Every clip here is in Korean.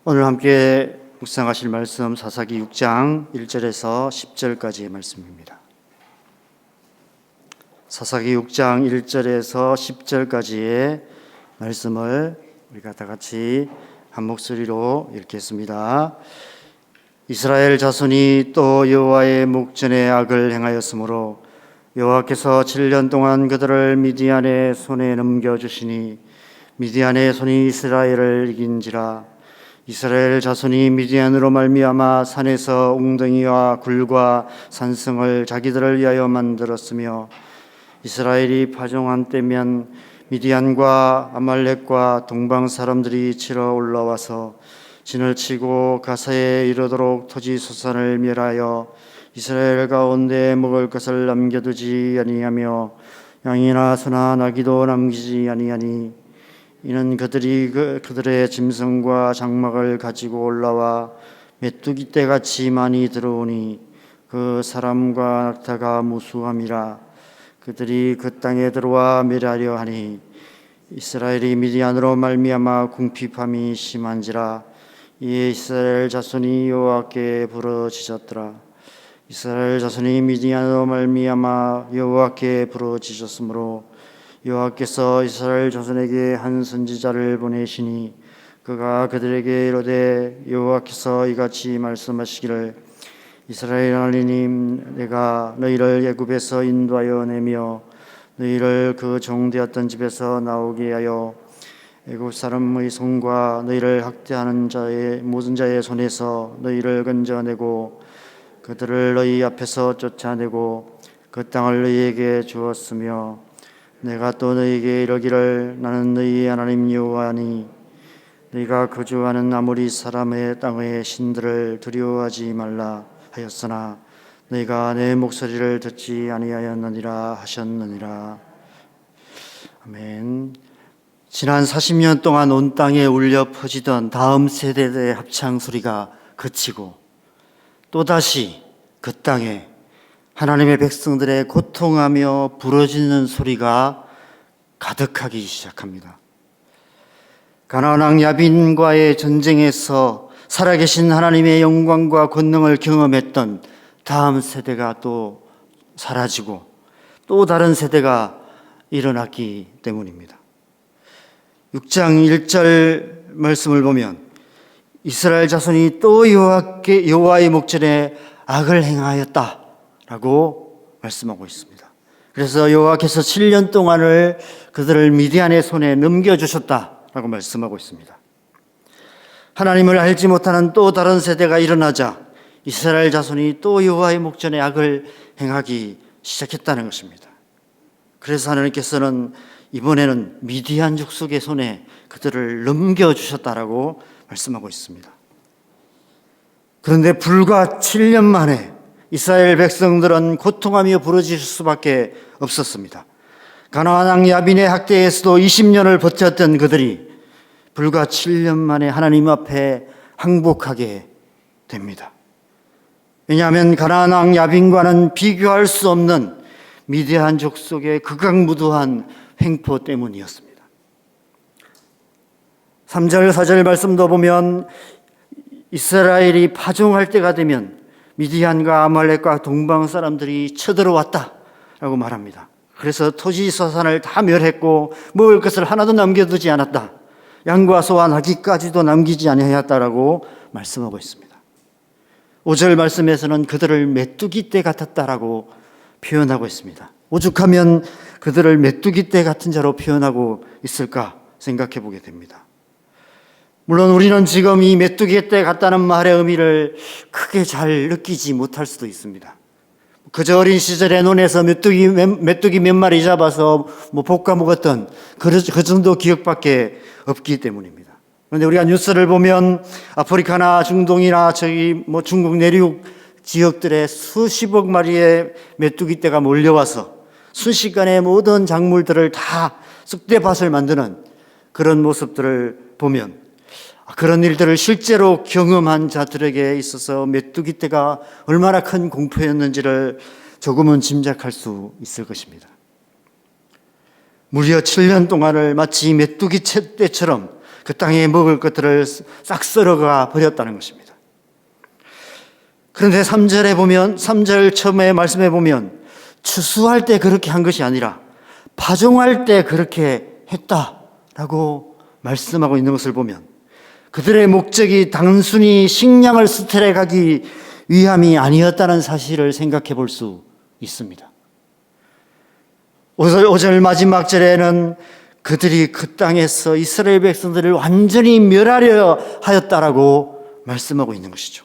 오늘 함께 묵상하실 말씀 사사기 6장 1절에서 10절까지의 말씀입니다. 사사기 6장 1절에서 10절까지의 말씀을 우리가 다 같이 한 목소리로 읽겠습니다. 이스라엘 자손이 또 여호와의 목전에 악을 행하였으므로 여호와께서 7년 동안 그들을 미디안의 손에 넘겨주시니 미디안의 손이 이스라엘을 이긴지라. 이스라엘 자손이 미디안으로 말미암아 산에서 웅덩이와 굴과 산성을 자기들을 위하여 만들었으며 이스라엘이 파종한 때면 미디안과 아말렉과 동방 사람들이 치러 올라와서 진을 치고 가사에 이르도록 토지 소산을 멸하여 이스라엘 가운데 먹을 것을 남겨두지 아니하며 양이나 소나 나귀도 남기지 아니하니 이는 그들이 그들의 짐승과 장막을 가지고 올라와 메뚜기 떼같이 많이 들어오니 그 사람과 낙타가 무수함이라. 그들이 그 땅에 들어와 멸하려 하니 이스라엘이 미디안으로 말미암아 궁핍함이 심한지라. 이에 이스라엘 자손이 여호와께 부르짖었더라. 이스라엘 자손이 미디안으로 말미암아 여호와께 부르짖었으므로 여호와께서 이스라엘 자손에게 한 선지자를 보내시니 그가 그들에게 이르되 여호와께서 이같이 말씀하시기를 이스라엘 하나님 내가 너희를 애굽에서 인도하여 내며 너희를 그 종되었던 집에서 나오게 하여 애굽 사람의 손과 너희를 학대하는 자의 모든 자의 손에서 너희를 건져내고 그들을 너희 앞에서 쫓아내고 그 땅을 너희에게 주었으며 내가 또 너희에게 이르기를 나는 너희의 하나님 여호와니 너희가 거주하는 아모리 사람의 땅의 신들을 두려워하지 말라 하였으나 너희가 내 목소리를 듣지 아니하였느니라 하셨느니라. 아멘. 지난 40년 동안 온 땅에 울려 퍼지던 다음 세대의 합창 소리가 그치고 또다시 그 땅에 하나님의 백성들의 고통하며 부러지는 소리가 가득하기 시작합니다. 가나안 왕 야빈과의 전쟁에서 살아계신 하나님의 영광과 권능을 경험했던 다음 세대가 또 사라지고 또 다른 세대가 일어났기 때문입니다. 6장 1절 말씀을 보면 이스라엘 자손이 또 여호와의 목전에 악을 행하였다 라고 말씀하고 있습니다. 그래서 여호와께서 7년 동안을 그들을 미디안의 손에 넘겨주셨다라고 말씀하고 있습니다. 하나님을 알지 못하는 또 다른 세대가 일어나자 이스라엘 자손이 또 여호와의 목전에 악을 행하기 시작했다는 것입니다. 그래서 하나님께서는 이번에는 미디안 족속의 손에 그들을 넘겨주셨다라고 말씀하고 있습니다. 그런데 불과 7년 만에 이스라엘 백성들은 고통하며 부러질 수밖에 없었습니다. 가나안 왕 야빈의 학대에서도 20년을 버텼던 그들이 불과 7년 만에 하나님 앞에 항복하게 됩니다. 왜냐하면 가나안 왕 야빈과는 비교할 수 없는 미디안 족속의 극악무도한 횡포 때문이었습니다. 3절 4절 말씀도 보면 이스라엘이 파종할 때가 되면 미디안과 아말렉과 동방 사람들이 쳐들어왔다라고 말합니다. 그래서 토지 소산을 다 멸했고 먹을 것을 하나도 남겨두지 않았다. 양과 소와 나귀까지도 남기지 아니하였다라고 말씀하고 있습니다. 5절 말씀에서는 그들을 메뚜기 떼 같았다라고 표현하고 있습니다. 오죽하면 그들을 메뚜기 떼 같은 자로 표현하고 있을까 생각해 보게 됩니다. 물론 우리는 지금 이 메뚜기 떼 같다는 말의 의미를 크게 잘 느끼지 못할 수도 있습니다. 그저 어린 시절에 논에서 메뚜기 몇 마리 잡아서 볶아 먹었던 그 정도 기억밖에 없기 때문입니다. 그런데 우리가 뉴스를 보면 아프리카나 중동이나 중국 내륙 지역들에 수십억 마리의 메뚜기 떼가 몰려와서 순식간에 모든 작물들을 다 쑥대밭을 만드는 그런 모습들을 보면 그런 일들을 실제로 경험한 자들에게 있어서 메뚜기 떼가 얼마나 큰 공포였는지를 조금은 짐작할 수 있을 것입니다. 무려 7년 동안을 마치 메뚜기 떼처럼 그 땅에 먹을 것들을 싹 썰어가 버렸다는 것입니다. 그런데 3절 처음에 말씀해 보면 추수할 때 그렇게 한 것이 아니라 파종할 때 그렇게 했다라고 말씀하고 있는 것을 보면 그들의 목적이 단순히 식량을 수탈해가기 위함이 아니었다는 사실을 생각해 볼 수 있습니다. 5절 마지막 절에는 그들이 그 땅에서 이스라엘 백성들을 완전히 멸하려 하였다라고 말씀하고 있는 것이죠.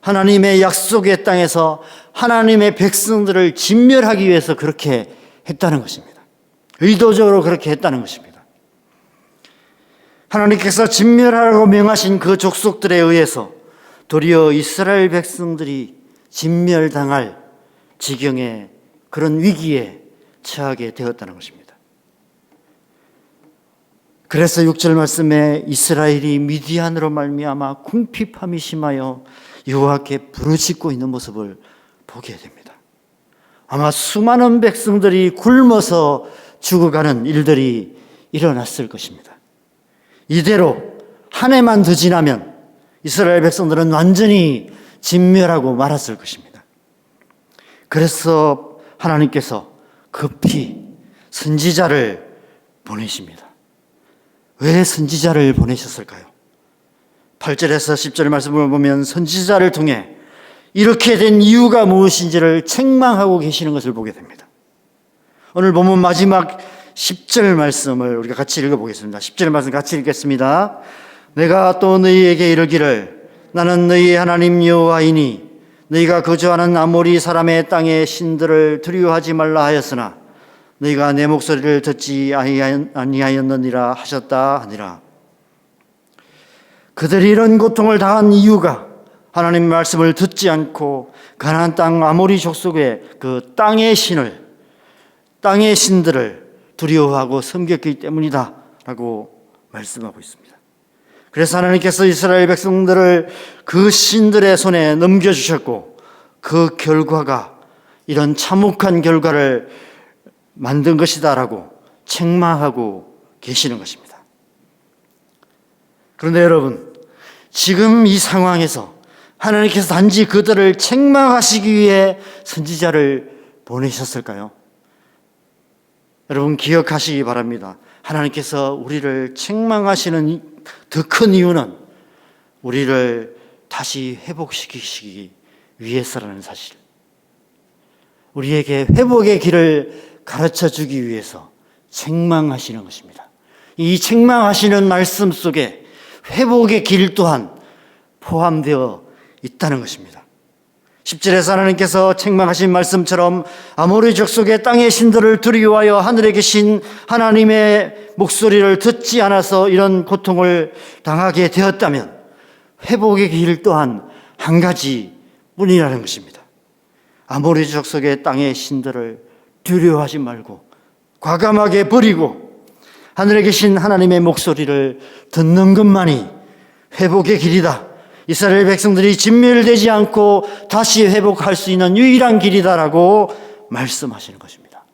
하나님의 약속의 땅에서 하나님의 백성들을 진멸하기 위해서 그렇게 했다는 것입니다. 의도적으로 그렇게 했다는 것입니다. 하나님께서 진멸하라고 명하신 그 족속들에 의해서 도리어 이스라엘 백성들이 진멸당할 지경에 그런 위기에 처하게 되었다는 것입니다. 그래서 6절 말씀에 이스라엘이 미디안으로 말미암아 궁핍함이 심하여 여호와께 부르짖고 있는 모습을 보게 됩니다. 아마 수많은 백성들이 굶어서 죽어가는 일들이 일어났을 것입니다. 이대로 한 해만 더 지나면 이스라엘 백성들은 완전히 진멸하고 말았을 것입니다. 그래서 하나님께서 급히 선지자를 보내십니다. 왜 선지자를 보내셨을까요? 8절에서 10절 말씀을 보면 선지자를 통해 이렇게 된 이유가 무엇인지를 책망하고 계시는 것을 보게 됩니다. 오늘 본문 마지막 10절 말씀을 우리가 같이 읽어보겠습니다. 10절 말씀 같이 읽겠습니다. 내가 또 너희에게 이르기를 나는 너희의 하나님 여호와이니 너희가 거주하는 아모리 사람의 땅의 신들을 두려워하지 말라 하였으나 너희가 내 목소리를 듣지 아니하였느니라 하셨다 하니라. 그들이 이런 고통을 당한 이유가 하나님의 말씀을 듣지 않고 가나안 땅 아모리 족속의 그 땅의 신들을 두려워하고 섬겼기 때문이다 라고 말씀하고 있습니다. 그래서 하나님께서 이스라엘 백성들을 그 신들의 손에 넘겨주셨고 그 결과가 이런 참혹한 결과를 만든 것이다 라고 책망하고 계시는 것입니다. 그런데 여러분, 지금 이 상황에서 하나님께서 단지 그들을 책망하시기 위해 선지자를 보내셨을까요? 여러분 기억하시기 바랍니다. 하나님께서 우리를 책망하시는 더 큰 이유는 우리를 다시 회복시키시기 위해서라는 사실. 우리에게 회복의 길을 가르쳐 주기 위해서 책망하시는 것입니다. 이 책망하시는 말씀 속에 회복의 길 또한 포함되어 있다는 것입니다. 10절에서 하나님께서 책망하신 말씀처럼 아모리 족속의 땅의 신들을 두려워하여 하늘에 계신 하나님의 목소리를 듣지 않아서 이런 고통을 당하게 되었다면 회복의 길 또한 한 가지 뿐이라는 것입니다. 아모리 족속의 땅의 신들을 두려워하지 말고 과감하게 버리고 하늘에 계신 하나님의 목소리를 듣는 것만이 회복의 길이다. 이스라엘 백성들이 진멸되지 않고 다시 회복할 수 있는 유일한 길이다라고 말씀하시는 것입니다.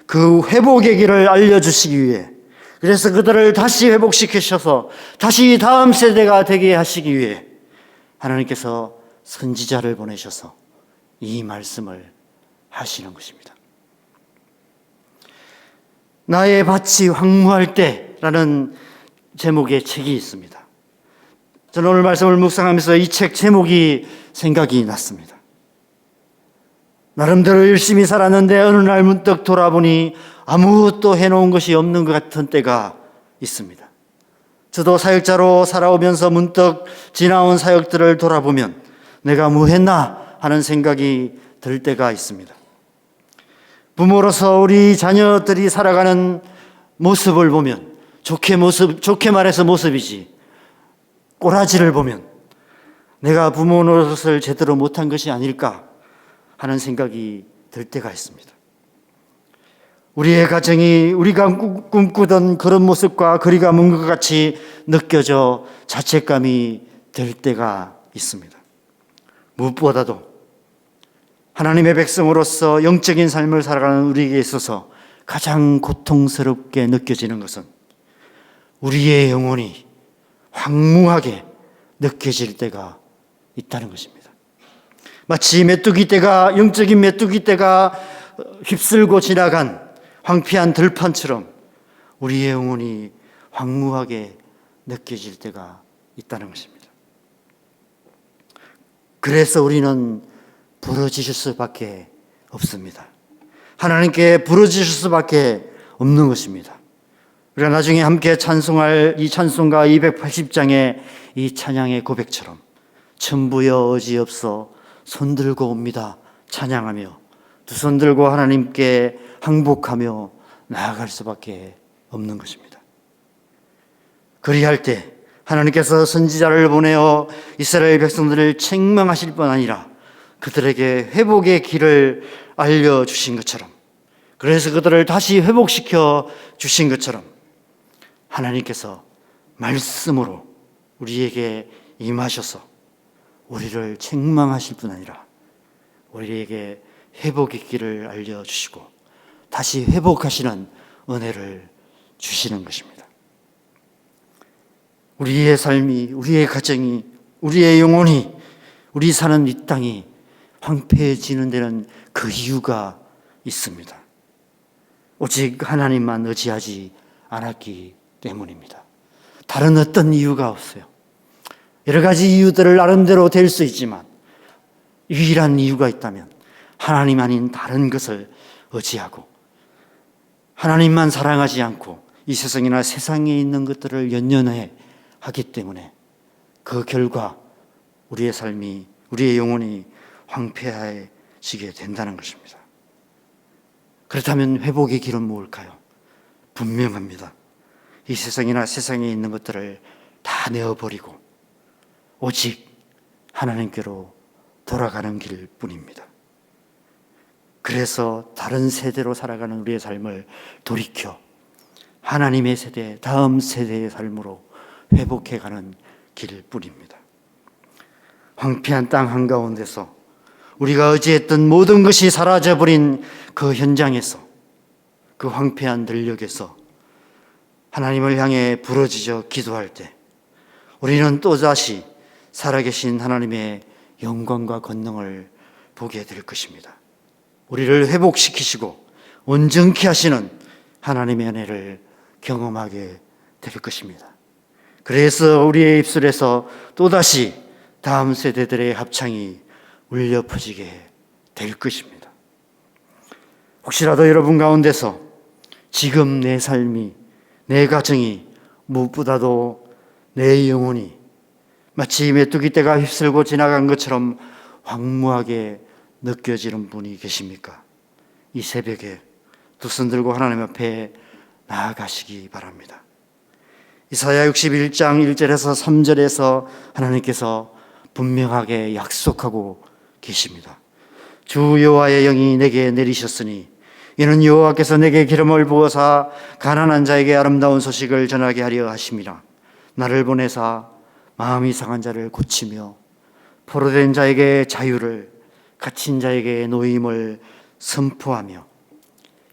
그 회복의 길을 알려주시기 위해, 그래서 그들을 다시 회복시키셔서 다시 다음 세대가 되게 하시기 위해 하나님께서 선지자를 보내셔서 이 말씀을 하시는 것입니다. 나의 밭이 황무할 때라는 제목의 책이 있습니다. 저는 오늘 말씀을 묵상하면서 이 책 제목이 생각이 났습니다. 나름대로 열심히 살았는데 어느 날 문득 돌아보니 아무것도 해놓은 것이 없는 것 같은 때가 있습니다. 저도 사역자로 살아오면서 문득 지나온 사역들을 돌아보면 내가 뭐 했나 하는 생각이 들 때가 있습니다. 부모로서 우리 자녀들이 살아가는 모습을 보면 좋게 말해서 모습이지, 꼬라지를 보면 내가 부모 노릇을 제대로 못한 것이 아닐까 하는 생각이 들 때가 있습니다. 우리의 가정이 우리가 꿈꾸던 그런 모습과 거리가 먼 것 같이 느껴져 자책감이 들 때가 있습니다. 무엇보다도 하나님의 백성으로서 영적인 삶을 살아가는 우리에게 있어서 가장 고통스럽게 느껴지는 것은 우리의 영혼이 황무하게 느껴질 때가 있다는 것입니다. 마치 메뚜기 떼가, 영적인 메뚜기 떼가 휩쓸고 지나간 황폐한 들판처럼 우리의 영혼이 황무하게 느껴질 때가 있다는 것입니다. 그래서 우리는 부러지실 수밖에 없습니다. 하나님께 부러지실 수밖에 없는 것입니다. 우리가 나중에 함께 찬송할 이 찬송가 280장의 이 찬양의 고백처럼 천부여 어지없어 손들고 옵니다 찬양하며 두 손 들고 하나님께 항복하며 나아갈 수밖에 없는 것입니다. 그리할 때 하나님께서 선지자를 보내어 이스라엘 백성들을 책망하실 뿐 아니라 그들에게 회복의 길을 알려주신 것처럼, 그래서 그들을 다시 회복시켜 주신 것처럼 하나님께서 말씀으로 우리에게 임하셔서 우리를 책망하실 뿐 아니라 우리에게 회복의 길을 알려주시고 다시 회복하시는 은혜를 주시는 것입니다. 우리의 삶이, 우리의 가정이, 우리의 영혼이, 우리 사는 이 땅이 황폐해지는 데는 그 이유가 있습니다. 오직 하나님만 의지하지 않았기 때문입니다. 다른 어떤 이유가 없어요. 여러 가지 이유들을 나름대로 될 수 있지만 유일한 이유가 있다면 하나님 아닌 다른 것을 의지하고 하나님만 사랑하지 않고 이 세상이나 세상에 있는 것들을 연연해 하기 때문에 그 결과 우리의 삶이, 우리의 영혼이 황폐해지게 된다는 것입니다. 그렇다면 회복의 길은 무엇일까요? 분명합니다. 이 세상이나 세상에 있는 것들을 다 내어버리고 오직 하나님께로 돌아가는 길뿐입니다. 그래서 다른 세대로 살아가는 우리의 삶을 돌이켜 하나님의 세대, 다음 세대의 삶으로 회복해가는 길뿐입니다. 황폐한 땅 한가운데서 우리가 의지했던 모든 것이 사라져버린 그 현장에서, 그 황폐한 들녘에서 하나님을 향해 부르짖어 기도할 때 우리는 또다시 살아계신 하나님의 영광과 권능을 보게 될 것입니다. 우리를 회복시키시고 온전케 하시는 하나님의 은혜를 경험하게 될 것입니다. 그래서 우리의 입술에서 또다시 다음 세대들의 합창이 울려 퍼지게 될 것입니다. 혹시라도 여러분 가운데서 지금 내 삶이, 내 가정이, 무엇보다도 내 영혼이 마치 메뚜기 떼가 휩쓸고 지나간 것처럼 황무하게 느껴지는 분이 계십니까? 이 새벽에 두 손 들고 하나님 앞에 나아가시기 바랍니다. 이사야 61장 1절에서 3절에서 하나님께서 분명하게 약속하고 계십니다. 주 여호와의 영이 내게 내리셨으니 이는 여호와께서 내게 기름을 부어사 가난한 자에게 아름다운 소식을 전하게 하려 하심이라. 나를 보내사 마음이 상한 자를 고치며 포로된 자에게 자유를, 갇힌 자에게 노임을 선포하며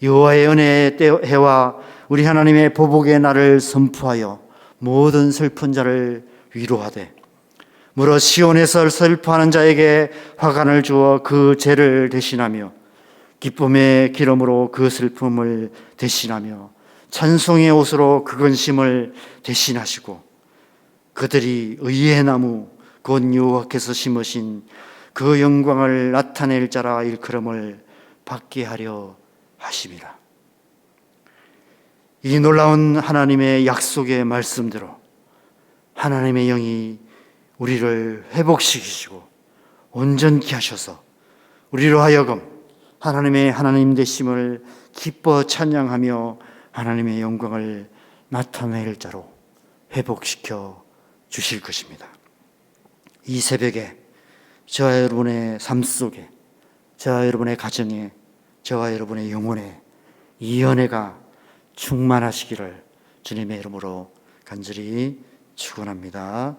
여호와의 은혜의 해와 우리 하나님의 보복의 날을 선포하여 모든 슬픈 자를 위로하되 무릇 시온에서 슬퍼하는 자에게 화관을 주어 그 죄를 대신하며 기쁨의 기름으로 그 슬픔을 대신하며 찬송의 옷으로 그 근심을 대신하시고 그들이 의의 나무 곧 여호와께서 심으신 그 영광을 나타낼 자라 일컬음을 받게 하려 하심이라. 이 놀라운 하나님의 약속의 말씀대로 하나님의 영이 우리를 회복시키시고 온전케 하셔서 우리로 하여금 하나님의 하나님 되심을 기뻐 찬양하며 하나님의 영광을 나타낼 자로 회복시켜 주실 것입니다. 이 새벽에 저와 여러분의 삶 속에, 저와 여러분의 가정에, 저와 여러분의 영혼에 이 은혜가 충만하시기를 주님의 이름으로 간절히 축원합니다.